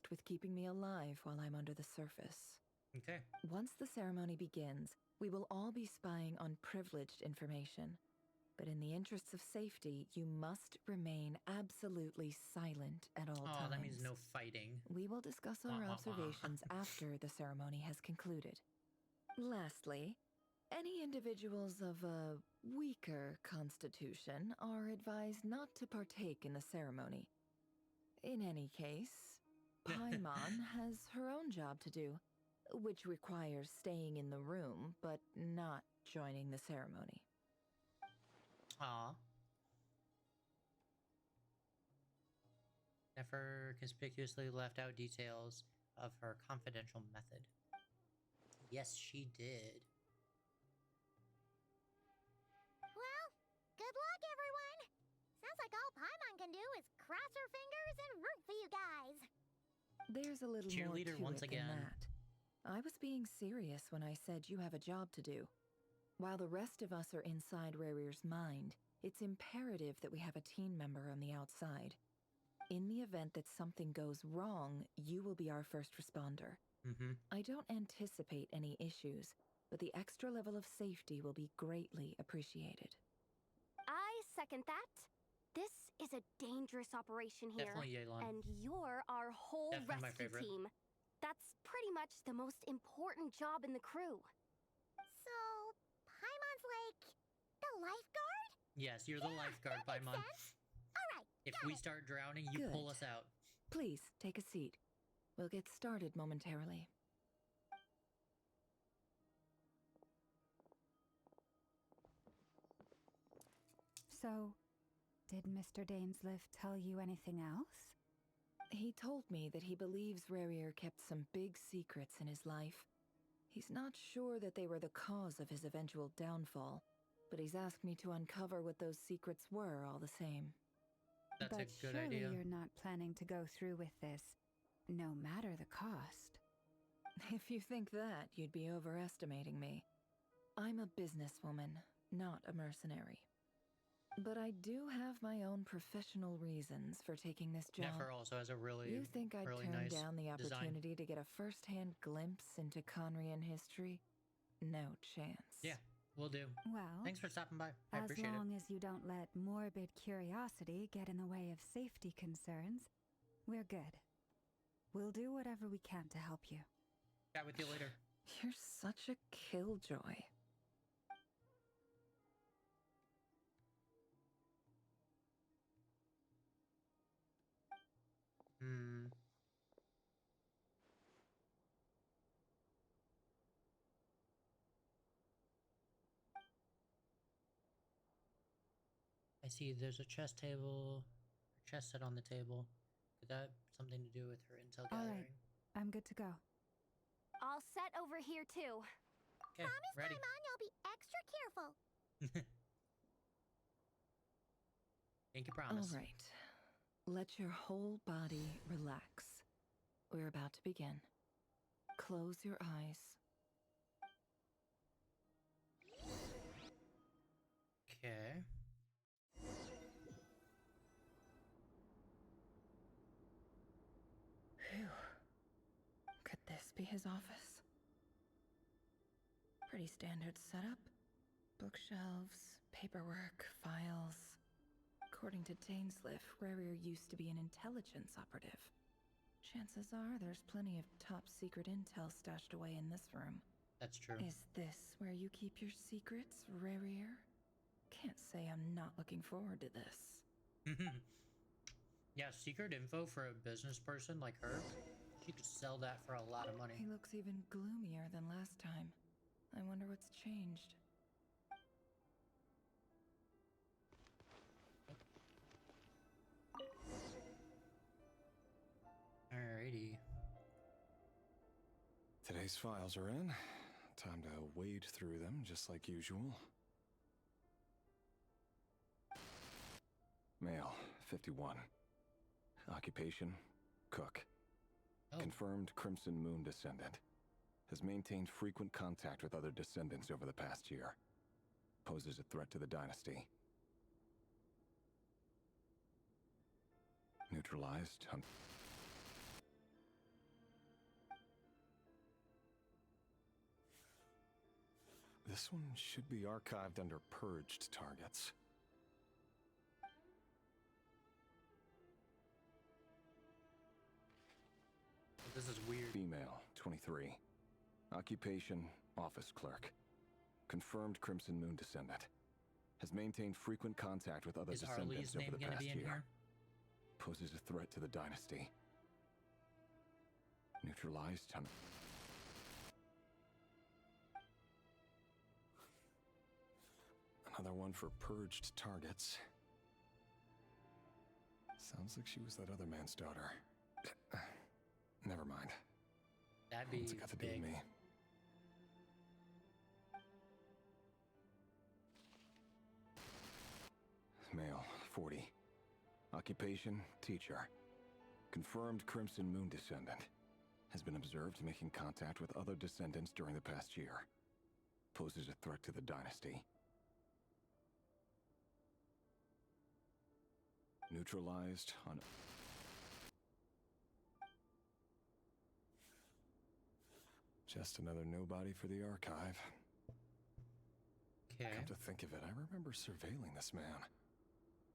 tasked with keeping me alive while I'm under the surface. Okay. Once the ceremony begins, we will all be spying on privileged information. But in the interests of safety, you must remain absolutely silent at all times. Oh, that means no fighting. We will discuss our observations after the ceremony has concluded. Lastly, any individuals of a weaker constitution are advised not to partake in the ceremony. In any case, Paimon has her own job to do, which requires staying in the room but not joining the ceremony. Aw. Never conspicuously left out details of her confidential method. Yes, she did. Well, good luck, everyone! Sounds like all Paimon can do is cross her fingers and root for you guys. There's a little more Cheerleader to once it again. than that. I was being serious when I said you have a job to do. While the rest of us are inside Rarir's mind, it's imperative that we have a team member on the outside. In the event that something goes wrong, you will be our first responder. I don't anticipate any issues, but the extra level of safety will be greatly appreciated. I second that. This is a dangerous operation here. Definitely Yelan. And you're our whole Definitely my rescue favorite. team. That's pretty much the most important job in the crew. So, Paimon's like the lifeguard? Yes, you're the lifeguard, that makes Paimon. sense. All right, If got we it. start drowning, you Good. pull us out. Please, take a seat. We'll get started momentarily. So, did Mr. Dainsliff tell you anything else? He told me that he believes Rarir kept some big secrets in his life. He's not sure that they were the cause of his eventual downfall, but he's asked me to uncover what those secrets were all the same. That's but a good surely idea. you're not planning to go through with this, no matter the cost. If you think that, you'd be overestimating me. I'm a businesswoman, not a mercenary. But I do have my own professional reasons for taking this job. Nefer also has a really, You think I'd really turn nice down the design. opportunity to get a first-hand glimpse into Conrian history? No chance. Yeah, we'll do. Well, Thanks for stopping by. I as appreciate long it. as you don't let morbid curiosity get in the way of safety concerns, we're good. We'll do whatever we can to help you. Chat with you later. You're such a killjoy. I see there's a chess table, a chess set on the table. Could that have something to do with her intel All gathering? right, I'm good to go. All set over here, too. Okay, Promise, ready. Paimon, you'll be extra careful. Thank you, promise. All right. Let your whole body relax. We're about to begin. Close your eyes. Okay. Phew. Could this be his office? Pretty standard setup. Bookshelves, paperwork, files. According to Dainsliff, Rarir used to be an intelligence operative. Chances are there's plenty of top-secret intel stashed away in this room. That's true. Is this where you keep your secrets, Rarir? Can't say I'm not looking forward to this. Yeah, secret info for a business person like her. She could sell that for a lot of He money. looks even gloomier than last time. I wonder what's changed. Alrighty. Today's files are in. Time to wade through them just like usual. Male, 51. Occupation, cook. Oh, Confirmed Crimson Moon descendant. Has maintained frequent contact with other descendants over the past year. Poses a threat to the dynasty. Neutralized. This one should be archived under purged targets. This is weird. Female, 23. Occupation, office clerk. Confirmed Crimson Moon descendant. Has maintained frequent contact with other Is descendants Arlie's over name the gonna past be in year. here? Poses a threat to the dynasty. Neutralized on... Another one for purged targets. Sounds like she was that other man's daughter. Never mind. That'd be What's it got to do with big. me? Male, 40. Occupation, teacher. Confirmed Crimson Moon descendant. Has been observed making contact with other descendants during the past year. Poses a threat to the dynasty. Neutralized on... Just another nobody for the archive. Okay. Come to think of it, I remember surveilling this man.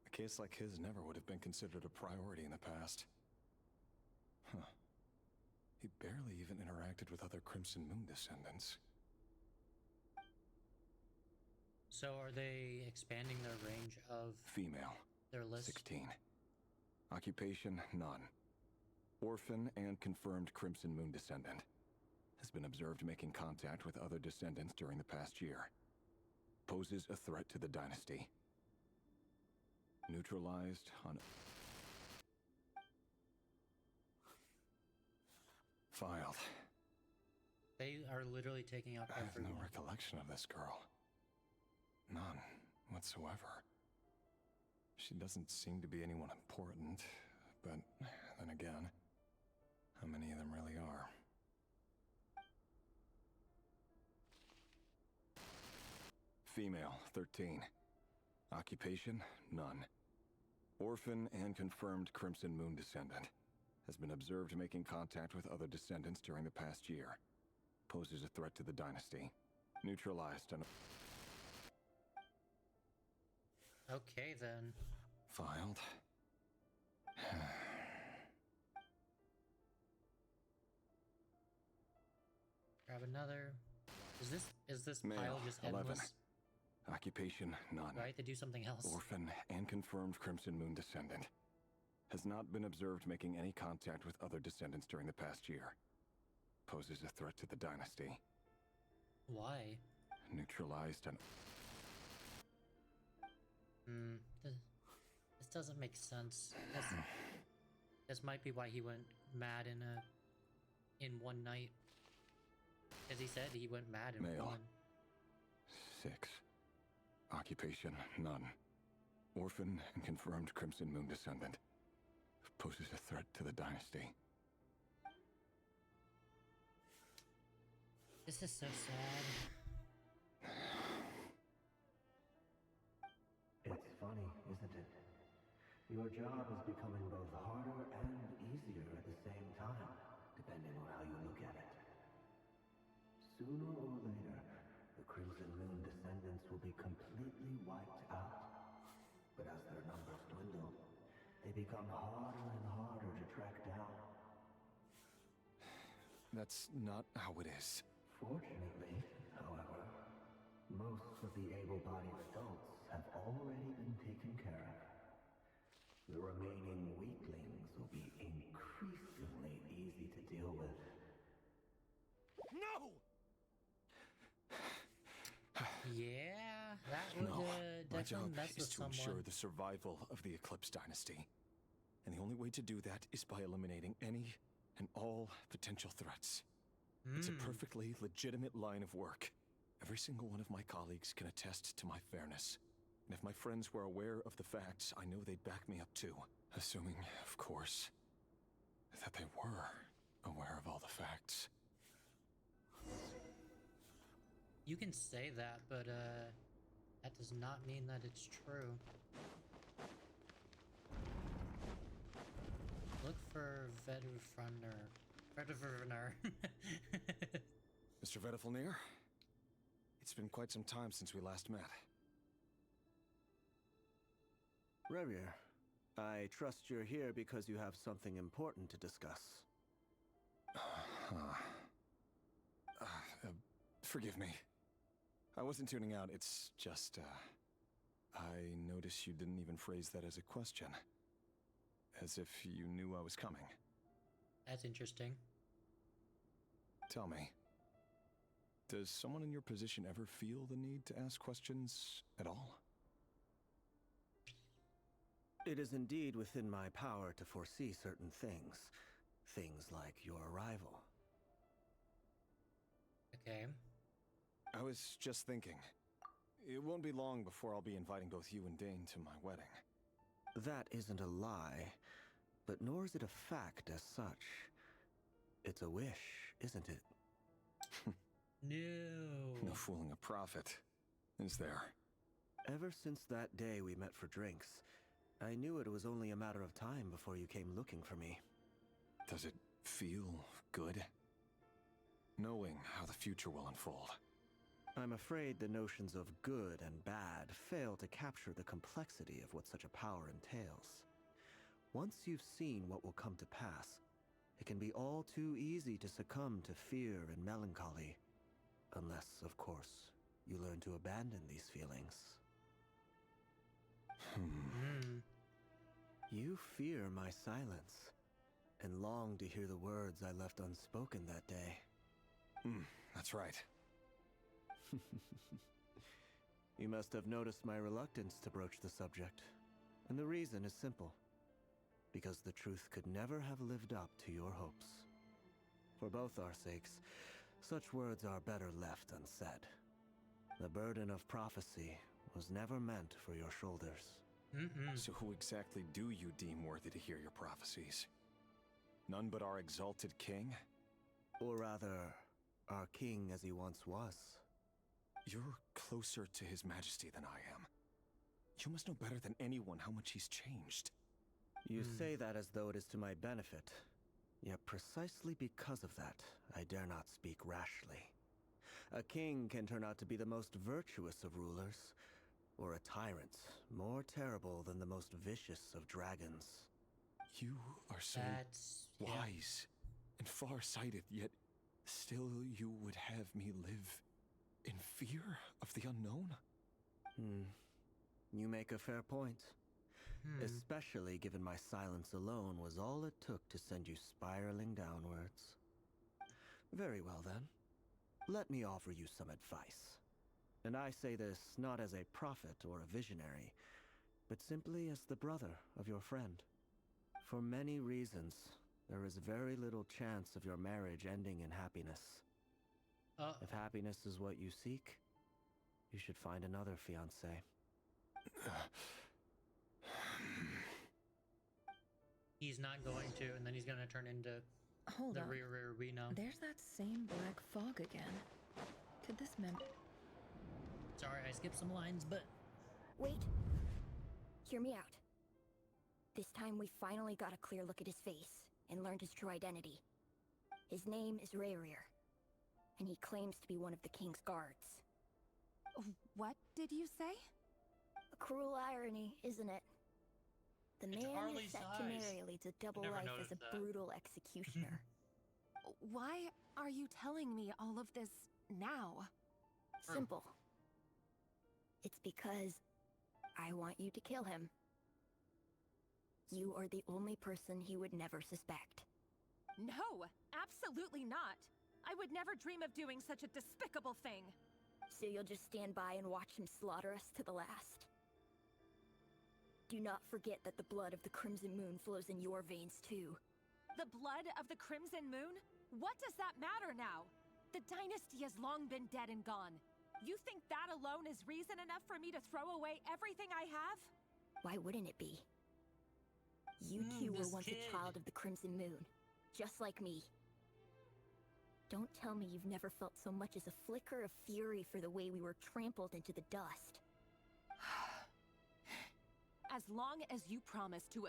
A case like his never would have been considered a priority in the past. Huh. He barely even interacted with other Crimson Moon descendants. So are they expanding their range of Female, their list? 16. Occupation, none. Orphan and confirmed Crimson Moon descendant. Has been observed making contact with other descendants during the past year. Poses a threat to the dynasty. Neutralized on... Filed. They are literally taking out I have no everyone. recollection of this girl. None whatsoever. She doesn't seem to be anyone important, but then again, how many of them really are? Female, 13. Occupation, none. Orphan and confirmed Crimson Moon descendant. Has been observed making contact with other descendants during the past year. Poses a threat to the dynasty. Neutralized and... Okay then. Filed. Grab another. Is this Male, pile just 11. endless? Occupation, none. Right? They do something else. Orphan and confirmed Crimson Moon descendant. Has not been observed making any contact with other descendants during the past year. Poses a threat to the dynasty. Why? Neutralized and... This doesn't make sense. This might be why he went mad in one night. As he said, he went mad in Male. one. 6. Occupation, none. Orphan and confirmed Crimson Moon descendant. Poses a threat to the dynasty. This is so sad. It's funny, isn't it? Your job is becoming both harder and easier at the same time, depending on how you look at it. Sooner or later, the Crimson Moon descendants will be completely wiped out. But as their numbers dwindle, they become harder and harder to track down. That's not how it is. Fortunately, however, most of the able-bodied adults have already been taken care of. The remaining weaklings will be increasingly easy to deal with. No! Yeah, that would No, my definitely job mess is with to someone. ensure the survival of the Eclipse Dynasty. And the only way to do that is by eliminating any and all potential threats. It's a perfectly legitimate line of work. Every single one of my colleagues can attest to my fairness. And if my friends were aware of the facts, I know they'd back me up too. Assuming, of course, that they were aware of all the facts. You can say that, but that does not mean that it's true. Look for Vedrunner. Mr. Vedifalnir? It It's been quite some time since we last met. Rerir, I trust you're here because you have something important to discuss. Forgive me. I wasn't tuning out, it's just, I noticed you didn't even phrase that as a question. As if you knew I was coming. That's interesting. Tell me, does someone in your position ever feel the need to ask questions at all? It is indeed within my power to foresee certain things. Things like your arrival. Okay. I was just thinking. It won't be long before I'll be inviting both you and Dane to my wedding. That isn't a lie, but nor is it a fact as such. It's a wish, isn't it? No fooling a prophet, is there? Ever since that day we met for drinks, I knew it was only a matter of time before you came looking for me. Does it feel good? Knowing how the future will unfold. I'm afraid the notions of good and bad fail to capture the complexity of what such a power entails. Once you've seen what will come to pass, it can be all too easy to succumb to fear and melancholy. Unless, of course, you learn to abandon these feelings. You fear my silence, and long to hear the words I left unspoken that day. That's right. You must have noticed my reluctance to broach the subject, and the reason is simple. Because the truth could never have lived up to your hopes. For both our sakes, such words are better left unsaid. The burden of prophecy was never meant for your shoulders. So who exactly do you deem worthy to hear your prophecies? None but our exalted king? Or rather, our king as he once was. You're closer to his majesty than I am. You must know better than anyone how much he's changed. You say that as though it is to my benefit. Yet precisely because of that, I dare not speak rashly. A king can turn out to be the most virtuous of rulers, or a tyrant more terrible than the most vicious of dragons. You are so wise and far-sighted, yet still you would have me live in fear of the unknown? You make a fair point. Especially given my silence alone was all it took to send you spiraling downwards. Very well then. Let me offer you some advice. And I say this not as a prophet or a visionary, but simply as the brother of your friend. For many reasons, there is very little chance of your marriage ending in happiness. If happiness is what you seek, you should find another fiancé. He's not going to, and then he's gonna turn into Hold the on. rear we know. There's that same black fog again. Could this Sorry, I skipped some lines, but Wait. Hear me out. This time we finally got a clear look at his face and learned his true identity. His name is Rerir, and he claims to be one of the king's guards. What did you say? A cruel irony, isn't it? The It's man Harley's is set to eyes. marry leads a double never life as noticed a that. brutal executioner. Why are you telling me all of this now? Simple. It's because I want you to kill him. You are the only person he would never suspect. No, absolutely not. I would never dream of doing such a despicable thing. So you'll just stand by and watch him slaughter us to the last. Do not forget that the blood of the Crimson Moon flows in your veins too. The blood of the Crimson Moon? What does that matter now? The dynasty has long been dead and gone. You think that alone is reason enough for me to throw away everything I have? Why wouldn't it be? You two were this once kid. a child of the Crimson Moon, just like me. Don't tell me you've never felt so much as a flicker of fury for the way we were trampled into the dust. As long as you promise to